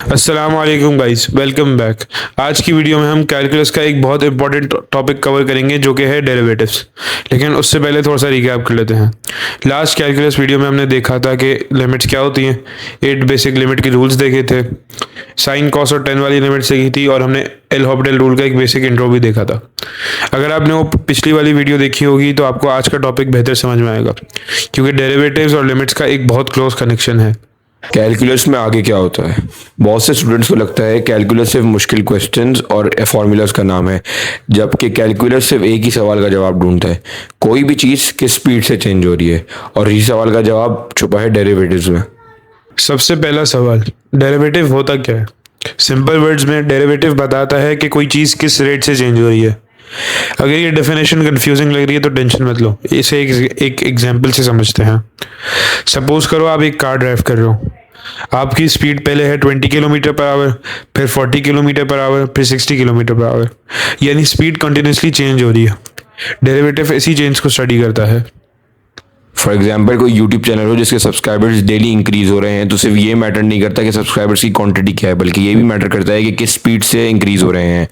अस्सलाम वालेकुम guys, welcome back. आज की वीडियो में हम कैलकुलस का एक बहुत इंपॉर्टेंट टॉपिक कवर करेंगे जो कि है डेरिवेटिव्स। लेकिन उससे पहले थोड़ा सा रिकैप कर लेते हैं। लास्ट कैलकुलस वीडियो में हमने देखा था कि लिमिट्स क्या होती हैं, 8 बेसिक लिमिट के रूल्स देखे थे, साइन कॉस और टेन वाली लिमिट्स देखी थी, और हमने एल हॉपिटल रूल का एक बेसिक इंट्रो भी देखा था। अगर आपने वो पिछली वाली वीडियो देखी होगी तो आपको आज का टॉपिक बेहतर समझ में आएगा, क्योंकि डेरिवेटिव्स और लिमिट्स का एक बहुत क्लोज कनेक्शन है। कैलकुलस में आगे क्या होता है? बहुत से स्टूडेंट्स को लगता है कैलकुलस सिर्फ मुश्किल क्वेश्चंस और फॉर्मूलाज का नाम है, जबकि कैलकुलस सिर्फ एक ही सवाल का जवाब ढूंढता है, कोई भी चीज़ किस स्पीड से चेंज हो रही है, और इसी सवाल का जवाब छुपा है डेरिवेटिव्स में। सबसे पहला सवाल, डेरिवेटिव होता क्या है? सिंपल वर्ड्स में डेरिवेटिव बताता है कि कोई चीज़ किस रेट से चेंज हो रही है। अगर ये डेफिनेशन कंफ्यूजिंग लग रही है तो टेंशन मत लो, इसे एक एग्जांपल से समझते हैं। सपोज करो आप एक कार ड्राइव कर रहे हो। आपकी स्पीड पहले है 20 किलोमीटर पर आवर, फिर 40 किलोमीटर पर आवर, फिर 60 किलोमीटर पर आवर, यानी स्पीड कंटिन्यूसली चेंज हो रही है। डेरिवेटिव इसी चेंज को स्टडी करता है। फॉर एग्जाम्पल, कोई यूट्यूब चैनल हो जिसके सब्सक्राइबर्स डेली इंक्रीज हो रहे हैं, तो सिर्फ ये मैटर नहीं करता कि सब्सक्राइबर्स की क्वांटिटी क्या है, बल्कि ये भी मैटर करता है कि किस स्पीड से इंक्रीज हो रहे हैं,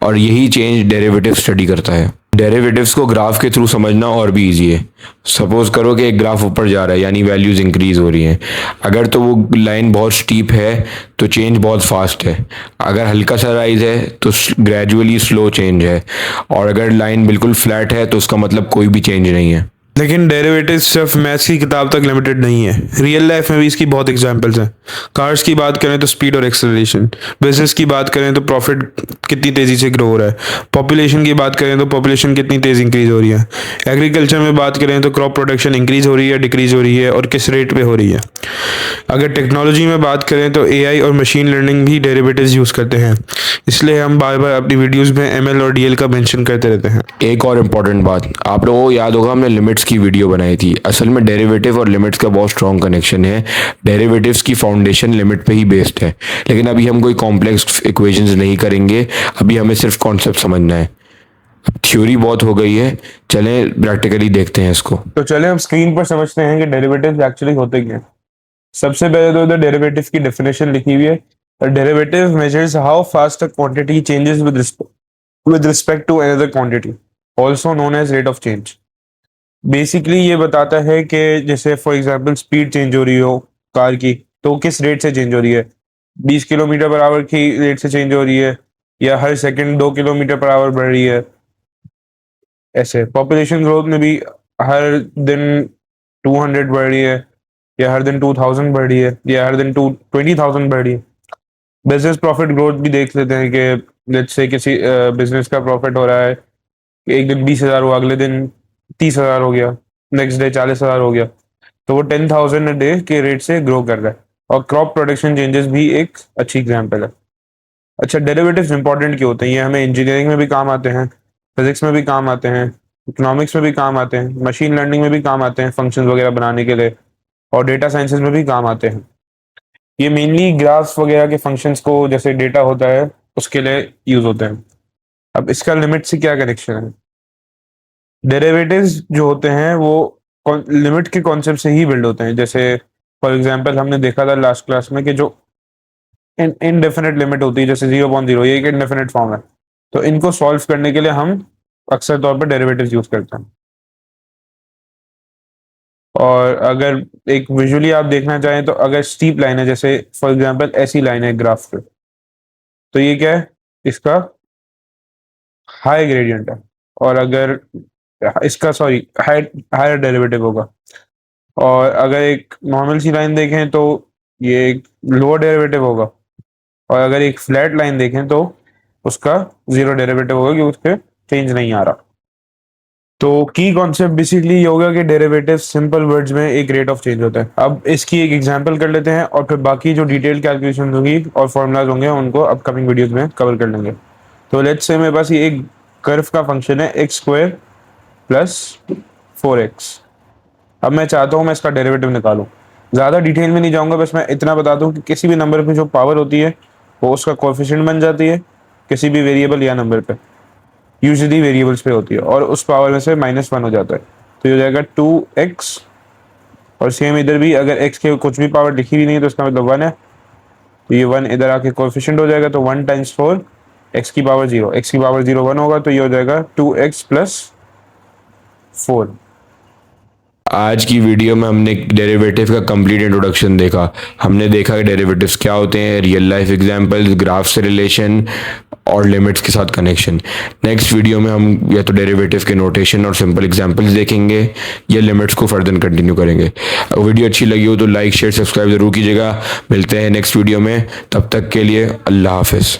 और यही चेंज डेरिवेटिव स्टडी करता है। डेरिवेटिव्स को ग्राफ के थ्रू समझना और भी ईजी है। सपोज करो कि एक ग्राफ ऊपर जा रहा है, यानी वैल्यूज इंक्रीज हो रही हैं। अगर तो वो लाइन बहुत स्टीप है तो चेंज बहुत फास्ट है, अगर हल्का सा राइज है तो ग्रेजुअली स्लो चेंज है, और अगर लाइन बिल्कुल फ्लैट है तो उसका मतलब कोई भी चेंज नहीं है। लेकिन डेरिवेटिव सिर्फ मैथ्स की किताब तक लिमिटेड नहीं है, रियल लाइफ में भी इसकी बहुत एग्जांपल्स हैं। कार्स की बात करें तो स्पीड और एक्सेलरेशन, बिजनेस की बात करें तो प्रॉफिट कितनी तेज़ी से ग्रो हो रहा है, पॉपुलेशन की बात करें तो पॉपुलेशन कितनी तेज़ इंक्रीज हो रही है, एग्रीकल्चर में बात करें तो क्रॉप प्रोडक्शन इंक्रीज हो रही है, डिक्रीज हो रही है, और किस रेट पे हो रही है। अगर टेक्नोलॉजी में बात करें तो एआई और मशीन लर्निंग भी डेरिवेटिव्स यूज़ करते हैं, इसलिए हम बार बार अपनी वीडियोज़ में एमएल और डीएल का मेंशन करते रहते हैं। एक और इम्पॉर्टेंट बात, आप लोगों को याद होगा हमने लिमिट्स की वीडियो बनाई थी। असल में डेरिवेटिव और लिमिट्स का बहुत स्ट्रॉन्ग कनेक्शन है। डेरिवेटिव्स की फाउंडेशन लिमिट पे ही बेस्ड है, लेकिन अभी हम कोई कॉम्प्लेक्स इक्वेशंस नहीं करेंगे, अभी हमें सिर्फ कॉन्सेप्ट समझना है। थ्योरी बहुत हो गई है, चलें प्रैक्टिकली देखते हैं इसको। तो चले हम स्क्रीन पर समझते हैं कि डेरिवेटिव्स एक्चुअली होते क्या हैं। सबसे पहले तो इधर डेरिवेटिव की डेफिनेशन लिखी हुई है। Derivative measures how fast a quantity changes with respect to another quantity, also known as rate of change. Basically ये बताता है कि जैसे फॉर एग्जांपल स्पीड चेंज हो रही हो कार की, तो किस रेट से चेंज हो रही है। 20 किलोमीटर पर आवर की रेट से चेंज हो रही है, या हर सेकंड 2 किलोमीटर पर आवर बढ़ रही है। ऐसे पॉपुलेशन ग्रोथ में भी हर दिन 200 बढ़ रही है, या हर दिन 2000 बढ़ रही है, या हर दिन 20,000 बढ़ रही है। बिजनेस प्रॉफिट ग्रोथ भी देख लेते हैं कि लेट्स से किसी बिजनेस का प्रॉफिट हो रहा है, एक दिन 20,000 हुआ, अगले दिन 30,000 हो गया, नेक्स्ट डे 40,000 हो गया, तो वो 10,000 अ डे के रेट से ग्रो कर रहा है। और क्रॉप प्रोडक्शन चेंजेस भी एक अच्छी एग्जाम्पल है। अच्छा, डेरिवेटिव्स इंपॉर्टेंट क्यों होते हैं? ये हमें इंजीनियरिंग में भी काम आते हैं, फिजिक्स में भी काम आते हैं, इकोनॉमिक्स में भी काम आते हैं, मशीन लर्निंग में भी काम आते हैं फंक्शंस वगैरह बनाने के लिए, और डेटा साइंसेज में भी काम आते हैं। ये मेनली ग्राफ्स वगैरह के फंक्शंस को, जैसे डेटा होता है, उसके लिए यूज होते हैं। अब इसका लिमिट से क्या कनेक्शन है? डेरिवेटिव्स जो होते हैं वो लिमिट के कॉन्सेप्ट से ही बिल्ड होते हैं। जैसे फॉर एग्जांपल हमने देखा था लास्ट क्लास में कि जो इनडेफिनेट लिमिट होती है, जैसे 0.0, ये एक इनडेफिनेट फॉर्म है, तो इनको सॉल्व करने के लिए हम अक्सर तौर पर डेरिवेटिव्स यूज करते हैं। और अगर एक विजुअली आप देखना चाहें तो अगर स्टीप लाइन है, जैसे फॉर एग्जांपल ऐसी लाइन है ग्राफ पे, तो ये क्या है? इसका हाई ग्रेडियंट है। और अगर इसका सॉरी हायर डेरिवेटिव होगा। और अगर एक नॉर्मल सी लाइन देखें तो ये एक लोअर डेरिवेटिव होगा। और अगर एक फ्लैट लाइन देखें तो उसका जीरो डेरिवेटिव होगा, क्योंकि उसके चेंज नहीं आ रहा। तो की कॉन्सेप्ट बेसिकली ये होगा कि डेरिवेटिव सिंपल वर्ड्स में एक रेट ऑफ चेंज होता है। अब इसकी एक एग्जांपल कर लेते हैं, और फिर बाकी जो डिटेल कैलकुलेशन होंगी और फॉर्मूलाज होंगे उनको अपकमिंग वीडियोस में कवर कर लेंगे। तो लेट्स से मेरे पास ये एक कर्व का फंक्शन है एक्स स्क्वायर प्लस 4x। अब मैं चाहता हूँ मैं इसका डेरिवेटिव निकालूं। ज़्यादा डिटेल में नहीं जाऊंगा, बस मैं इतना बता दूं कि किसी भी नंबर पे जो पावर होती है वो उसका कोएफिशिएंट बन जाती है, किसी भी वेरिएबल या नंबर पे, यूजुअली वेरिएबल्स पे होती है, और उस पावर में से -1 हो जाता है, तो ये हो जाएगा 2x। और सेम इधर भी अगर x के कुछ भी पावर लिखी हुई नहीं है तो इसका मतलब 1 है, तो ये 1 इधर आके कोएफिशिएंट हो जाएगा, तो 1 टाइम्स 4 x की पावर 0, x की पावर 0 1 होगा, तो ये हो जाएगा 2x प्लस 4। आज की वीडियो में हमने डेरिवेटिव का कंप्लीट इंट्रोडक्शन देखा। हमने देखा कि डेरिवेटिव्स क्या होते हैं, रियल लाइफ एग्जांपल्स, ग्राफ से रिलेशन और लिमिट्स के साथ कनेक्शन। नेक्स्ट वीडियो में हम या तो डेरिवेटिव के नोटेशन और सिंपल एग्जांपल्स देखेंगे या लिमिट्स को फर्दर कंटिन्यू करेंगे। वीडियो अच्छी लगी हो तो लाइक शेयर सब्सक्राइब ज़रूर कीजिएगा। मिलते हैं नेक्स्ट वीडियो में, तब तक के लिए अल्लाह हाफिज़।